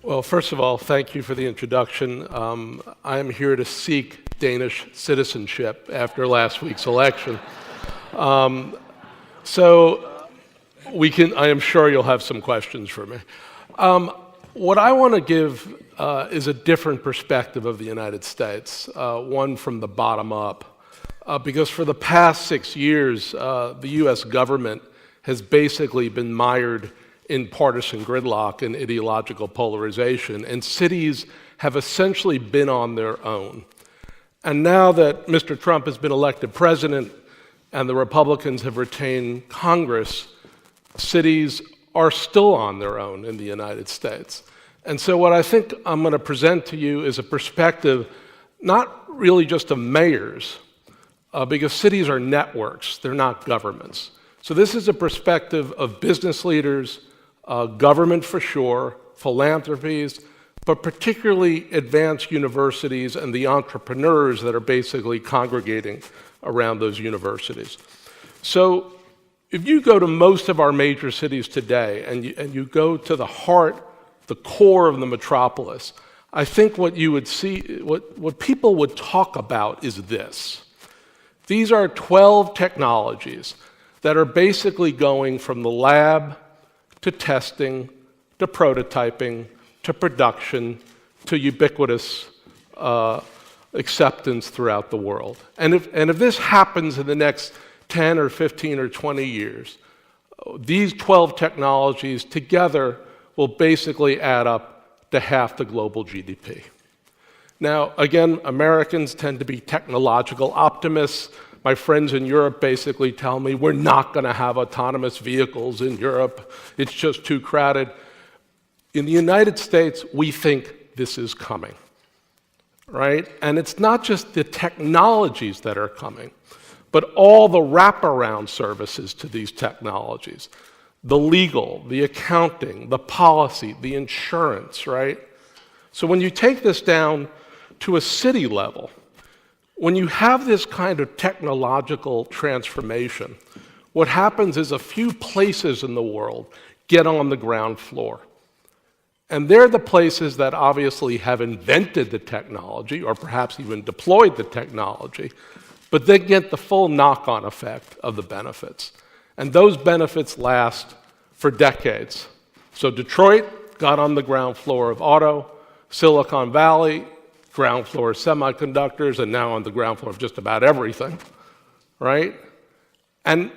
Well, first of all, thank you for the introduction. I am here to seek Danish citizenship after last week's election. So I am sure you'll have some questions for me. What I want to give is a different perspective of the United States, one from the bottom up. Because for the past 6 years, the US government has basically been mired in partisan gridlock and ideological polarization, and cities have essentially been on their own. And now that Mr. Trump has been elected president and the Republicans have retained Congress, cities are still on their own in the United States. And so what I think I'm going to present to you is a perspective not really just of mayors, because cities are networks, they're not governments. So this is a perspective of business leaders, government for sure, philanthropies, but particularly advanced universities and the entrepreneurs that are basically congregating around those universities. So if you go to most of our major cities today and you go to the heart, the core of the metropolis, I think what you would see, what people would talk about is this. These are 12 technologies that are basically going from the lab to testing, to prototyping, to production, to ubiquitous acceptance throughout the world. And if this happens in the next 10 or 15 or 20 years, these 12 technologies together will basically add up to half the global GDP. Now, again, Americans tend to be technological optimists. My friends in Europe basically tell me we're not going to have autonomous vehicles in Europe. It's just too crowded. In the United States, we think this is coming, right? And it's not just the technologies that are coming, but all the wraparound services to these technologies. The legal, the accounting, the policy, the insurance, right? So when you take this down to a city level, when you have this kind of technological transformation, what happens is a few places in the world get on the ground floor. And they're the places that obviously have invented the technology or perhaps even deployed the technology, but they get the full knock-on effect of the benefits. And those benefits last for decades. So Detroit got on the ground floor of auto, Silicon Valley, ground floor of semiconductors, and now on the ground floor of just about everything, right? And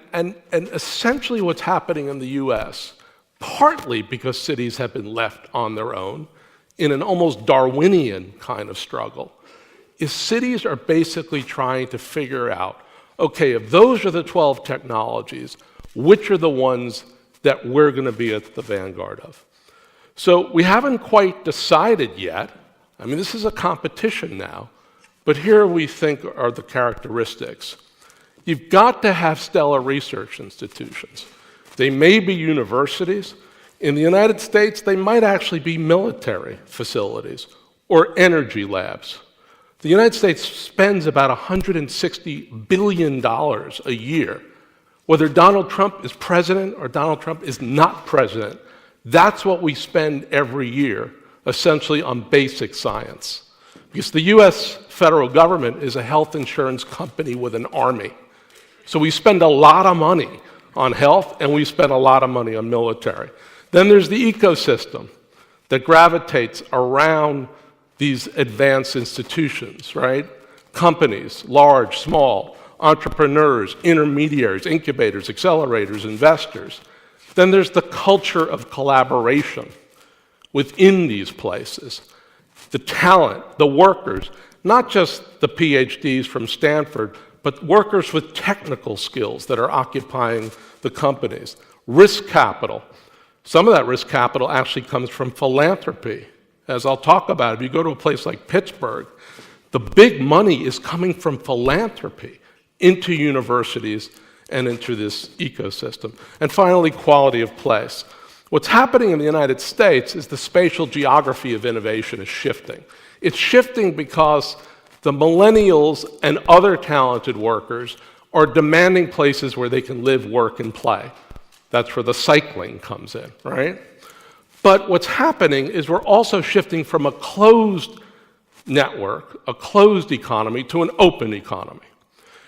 essentially what's happening in the US, partly because cities have been left on their own in an almost Darwinian kind of struggle, is cities are basically trying to figure out, okay, if those are the 12 technologies, which are the ones that we're going to be at the vanguard of? So we haven't quite decided yet. I mean, this is a competition now, but here we think are the characteristics. You've got to have stellar research institutions. They may be universities. In the United States, they might actually be military facilities or energy labs. The United States spends about $160 billion a year. Whether Donald Trump is president or Donald Trump is not president, that's what we spend every year, essentially on basic science. Because the US federal government is a health insurance company with an army. So we spend a lot of money on health and we spend a lot of money on military. Then there's the ecosystem that gravitates around these advanced institutions, right? Companies, large, small, entrepreneurs, intermediaries, incubators, accelerators, investors. Then there's the culture of collaboration within these places. The talent, the workers, not just the PhDs from Stanford, but workers with technical skills that are occupying the companies. Risk capital. Some of that risk capital actually comes from philanthropy. As I'll talk about, if you go to a place like Pittsburgh, the big money is coming from philanthropy into universities and into this ecosystem. And finally, quality of place. What's happening in the United States is the spatial geography of innovation is shifting. It's shifting because the millennials and other talented workers are demanding places where they can live, work, and play. That's where the cycling comes in, right? But what's happening is we're also shifting from a closed network, a closed economy, to an open economy.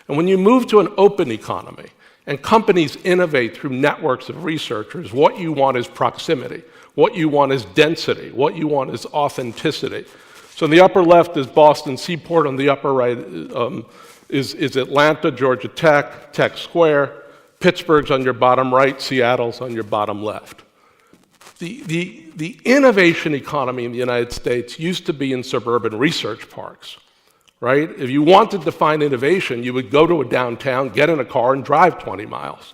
And when you move to an open economy, and companies innovate through networks of researchers, what you want is proximity, what you want is density, what you want is authenticity. So in the upper left is Boston Seaport, on the upper right is Atlanta, Georgia Tech, Tech Square, Pittsburgh's on your bottom right, Seattle's on your bottom left. The innovation economy in the United States used to be in suburban research parks, right? If you wanted to find innovation, you would go to a downtown, get in a car, and drive 20 miles.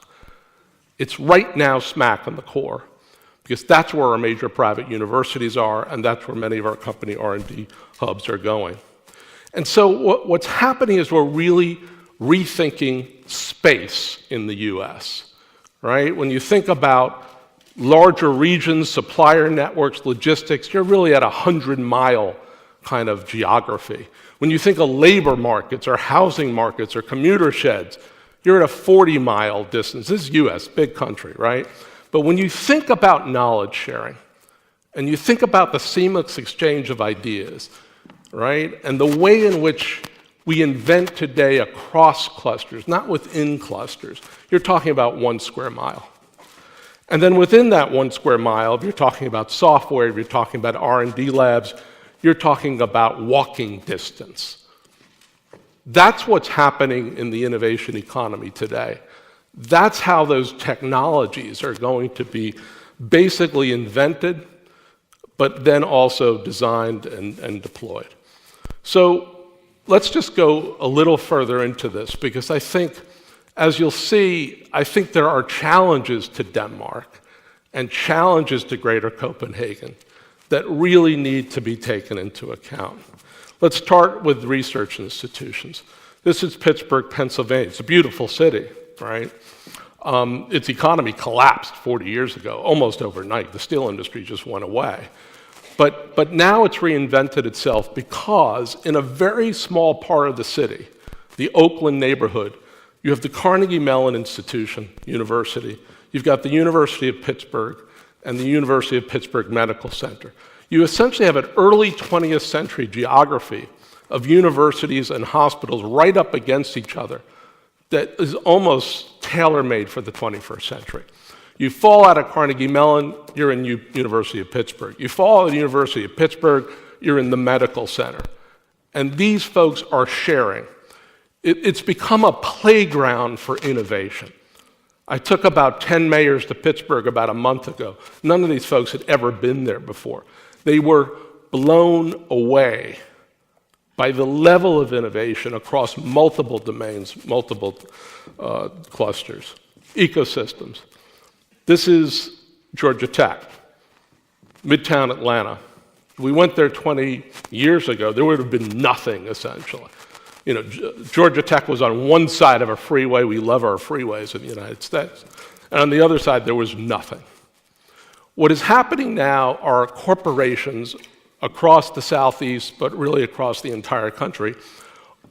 It's right now smack in the core, because that's where our major private universities are, and that's where many of our company R&D hubs are going. And so what's happening is we're really rethinking space in the US, right? When you think about larger regions, supplier networks, logistics, you're really at a 100-mile kind of geography. When you think of labor markets or housing markets or commuter sheds, you're at a 40-mile distance. This is US, big country, right? But when you think about knowledge sharing, and you think about the seamless exchange of ideas, right? And the way in which we invent today across clusters, not within clusters, you're talking about 1 square mile. And then within that 1 square mile, if you're talking about software, if you're talking about R&D labs, you're talking about walking distance. That's what's happening in the innovation economy today. That's how those technologies are going to be basically invented, but then also designed and deployed. So let's just go a little further into this, because I think, as you'll see, I think there are challenges to Denmark and challenges to Greater Copenhagen that really need to be taken into account. Let's start with research institutions. This is Pittsburgh, Pennsylvania. It's a beautiful city, right? Its economy collapsed 40 years ago, almost overnight. The steel industry just went away. But now it's reinvented itself because in a very small part of the city, the Oakland neighborhood, you have the Carnegie Mellon Institution, University. You've got the University of Pittsburgh and the University of Pittsburgh Medical Center. You essentially have an early 20th century geography of universities and hospitals right up against each other that is almost tailor-made for the 21st century. You fall out of Carnegie Mellon, you're in University of Pittsburgh. You fall out of the University of Pittsburgh, you're in the medical center. And these folks are sharing. It's become a playground for innovation. I took about 10 mayors to Pittsburgh about a month ago. None of these folks had ever been there before. They were blown away by the level of innovation across multiple domains, multiple clusters, ecosystems. This is Georgia Tech, Midtown Atlanta. We went there 20 years ago. There would have been nothing, essentially. You know, Georgia Tech was on one side of a freeway. We love our freeways in the United States. And on the other side, there was nothing. What is happening now are corporations across the Southeast, but really across the entire country,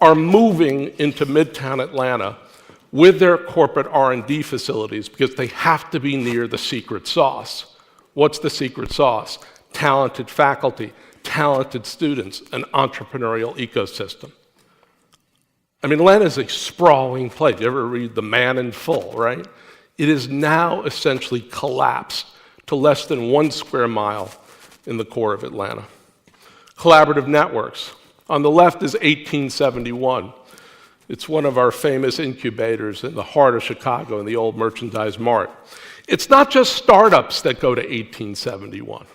are moving into Midtown Atlanta with their corporate R&D facilities because they have to be near the secret sauce. What's the secret sauce? Talented faculty, talented students, an entrepreneurial ecosystem. I mean, Atlanta is a sprawling place. You ever read The Man in Full, right? It is now essentially collapsed to less than 1 square mile in the core of Atlanta. Collaborative networks. On the left is 1871. It's one of our famous incubators in the heart of Chicago in the old Merchandise Mart. It's not just startups that go to 1871.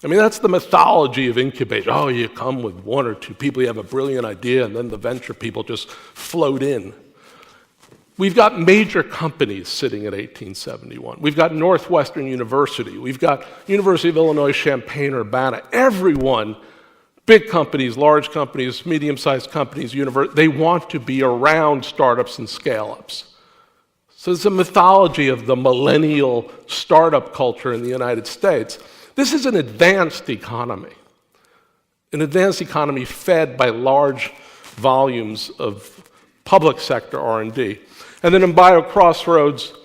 I mean, that's the mythology of incubation. Oh, you come with 1 or 2 people, you have a brilliant idea, and then the venture people just float in. We've got major companies sitting at 1871. We've got Northwestern University. We've got University of Illinois Champaign-Urbana. Everyone, big companies, large companies, medium-sized companies, they want to be around startups and scale-ups. So it's a mythology of the millennial startup culture in the United States. This is an advanced economy fed by large volumes of public sector R&D. And then in BioCrossroads,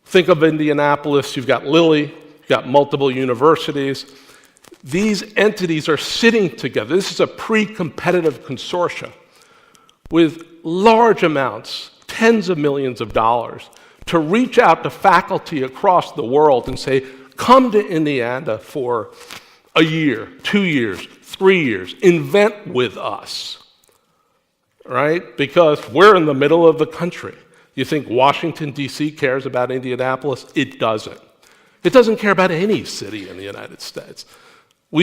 think of Indianapolis, you've got Lilly, you've got multiple universities. These entities are sitting together. This is a pre-competitive consortia with large amounts, tens of millions of dollars, to reach out to faculty across the world and say, come to Indiana for a year, 2 years, 3 years, invent with us, right? Because we're in the middle of the country. You think Washington, D.C. cares about Indianapolis? It doesn't. It doesn't care about any city in the United States.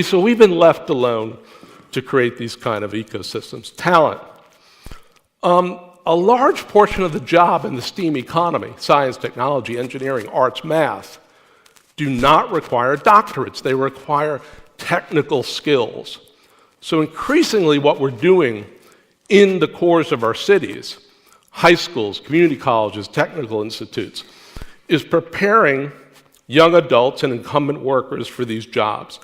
So we've been left alone to create these kind of ecosystems. Talent. A large portion of the job in the STEAM economy, science, technology, engineering, arts, math, do not require doctorates. They require technical skills. So increasingly what we're doing in the cores of our cities, high schools, community colleges, technical institutes, is preparing young adults and incumbent workers for these jobs.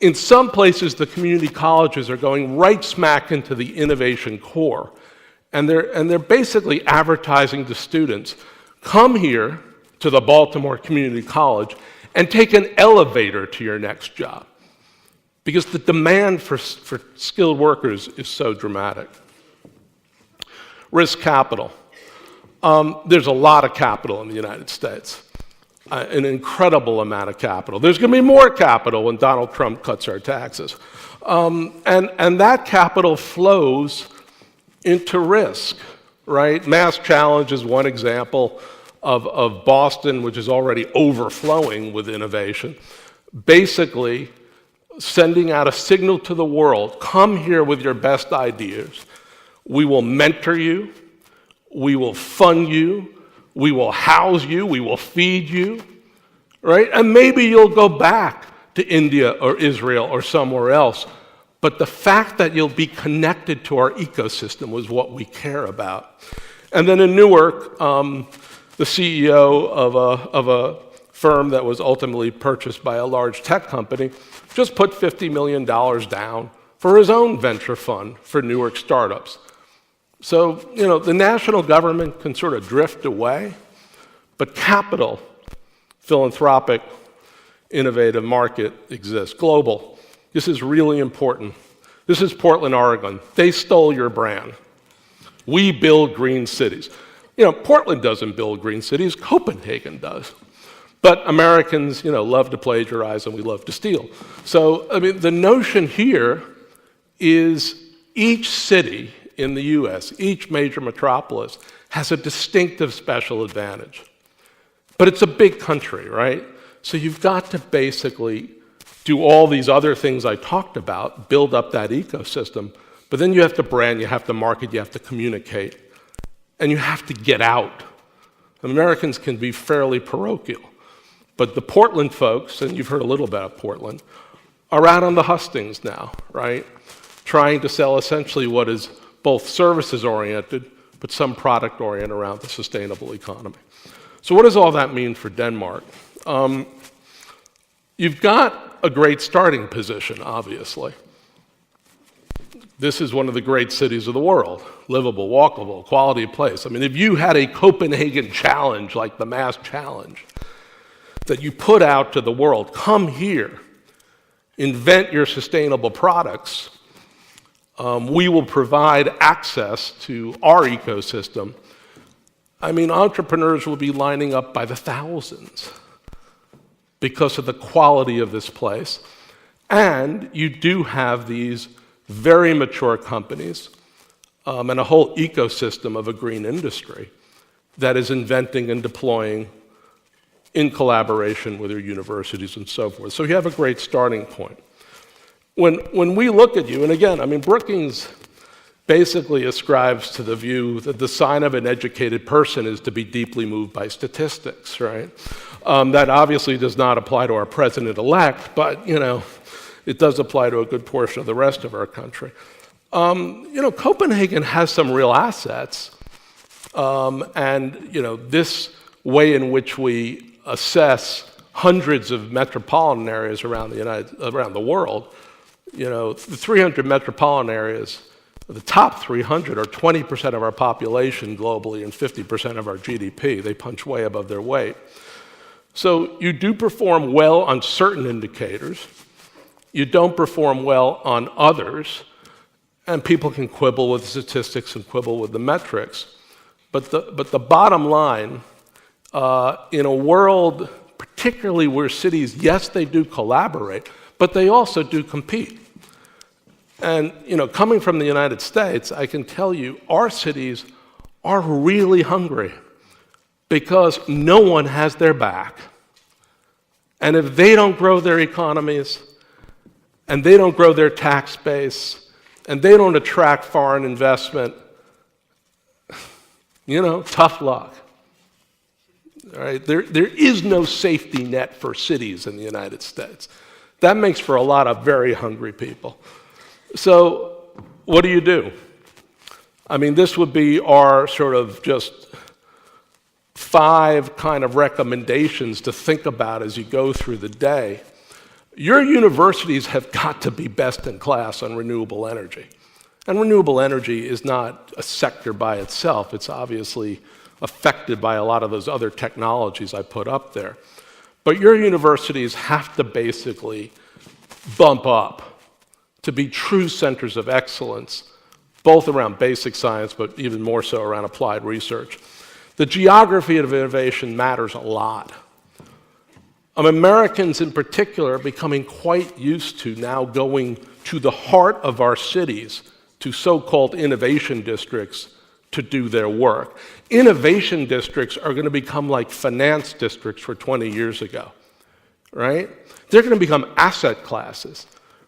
In some places, the community colleges are going right smack into the innovation core. And they're basically advertising to students, come here to the Baltimore Community College and take an elevator to your next job. Because the demand for skilled workers is so dramatic. Risk capital. There's a lot of capital in the United States, an incredible amount of capital. There's going to be more capital when Donald Trump cuts our taxes. And that capital flows into risk, right? Mass Challenge is one example of Boston, which is already overflowing with innovation, basically sending out a signal to the world, come here with your best ideas. We will mentor you, we will fund you, we will house you, we will feed you, right? And maybe you'll go back to India or Israel or somewhere else. But the fact that you'll be connected to our ecosystem was what we care about. And then in Newark, the CEO of a firm that was ultimately purchased by a large tech company just put $50 million down for his own venture fund for Newark startups. So, the national government can sort of drift away, but capital, philanthropic, innovative market exists. Global. This is really important. This is Portland, Oregon. They stole your brand. We build green cities. Portland doesn't build green cities, Copenhagen does. But Americans, love to plagiarize and we love to steal. So, the notion here is each city in the US, each major metropolis, has a distinctive special advantage. But it's a big country, right? So you've got to basically do all these other things I talked about, build up that ecosystem, but then you have to brand, you have to market, you have to communicate, and you have to get out. Americans can be fairly parochial, but the Portland folks, and you've heard a little about Portland, are out on the hustings now, right? Trying to sell essentially what is both services-oriented, but some product-oriented around the sustainable economy. So what does all that mean for Denmark? You've got a great starting position, obviously. This is one of the great cities of the world. Livable, walkable, quality of place. If you had a Copenhagen challenge like the Mass Challenge that you put out to the world, come here, invent your sustainable products, we will provide access to our ecosystem. Entrepreneurs will be lining up by the thousands because of the quality of this place. And you do have these very mature companies and a whole ecosystem of a green industry that is inventing and deploying in collaboration with your universities and so forth. So you have a great starting point. When we look at you, and again, Brookings basically ascribes to the view that the sign of an educated person is to be deeply moved by statistics, right? That obviously does not apply to our president-elect, but, it does apply to a good portion of the rest of our country. Copenhagen has some real assets, and, this way in which we assess hundreds of metropolitan areas around the world, the 300 metropolitan areas, the top 300 are 20% of our population globally and 50% of our GDP. They punch way above their weight. So you do perform well on certain indicators. You don't perform well on others. And people can quibble with the statistics and quibble with the metrics. But the bottom line, in a world, particularly where cities, yes, they do collaborate, but they also do compete. And coming from the United States, I can tell you, our cities are really hungry because no one has their back. And if they don't grow their economies, and they don't grow their tax base, and they don't attract foreign investment, tough luck. All right? There is no safety net for cities in the United States. That makes for a lot of very hungry people. So what do? I mean, this would be our sort of just 5 kind of recommendations to think about as you go through the day. Your universities have got to be best in class on renewable energy. And renewable energy is not a sector by itself. It's obviously affected by a lot of those other technologies I put up there. But your universities have to basically bump up to be true centers of excellence, both around basic science, but even more so around applied research. The geography of innovation matters a lot. Americans in particular are becoming quite used to now going to the heart of our cities, to so-called innovation districts, to do their work. Innovation districts are going to become like finance districts were 20 years ago, right? They're going to become asset classes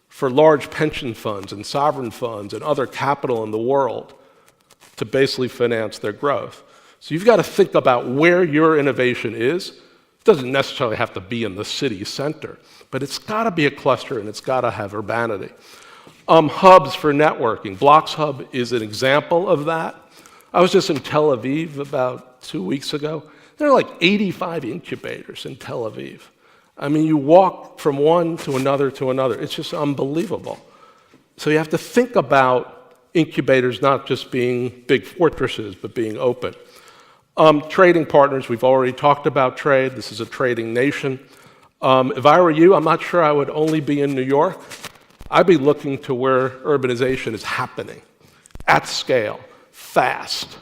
for large pension funds and sovereign funds and other capital in the world to basically finance their growth. So you've got to think about where your innovation is. It doesn't necessarily have to be in the city center, but it's got to be a cluster and it's got to have urbanity. Hubs for networking. Blocks Hub is an example of that. I was just in Tel Aviv about 2 weeks ago. There are like 85 incubators in Tel Aviv. I mean, you walk from one to another to another. It's just unbelievable. So you have to think about incubators not just being big fortresses, but being open. Trading partners, we've already talked about trade. This is a trading nation. If I were you, I'm not sure I would only be in New York. I'd be looking to where urbanization is happening, at scale, fast.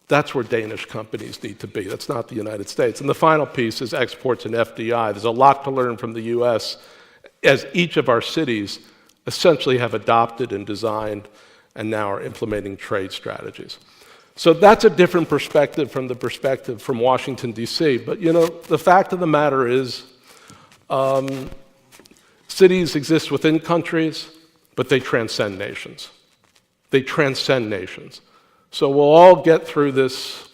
That's where Danish companies need to be. That's not the United States. And the final piece is exports and FDI. There's a lot to learn from the US as each of our cities essentially have adopted and designed and now are implementing trade strategies. So that's a different perspective from the perspective from Washington, D.C. But the fact of the matter is cities exist within countries, but they transcend nations. They transcend nations. So we'll all get through this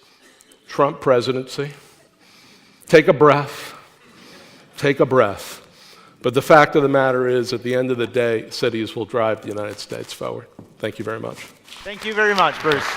Trump presidency. Take a breath. Take a breath. But the fact of the matter is, at the end of the day, cities will drive the United States forward. Thank you very much. Thank you very much, Bruce.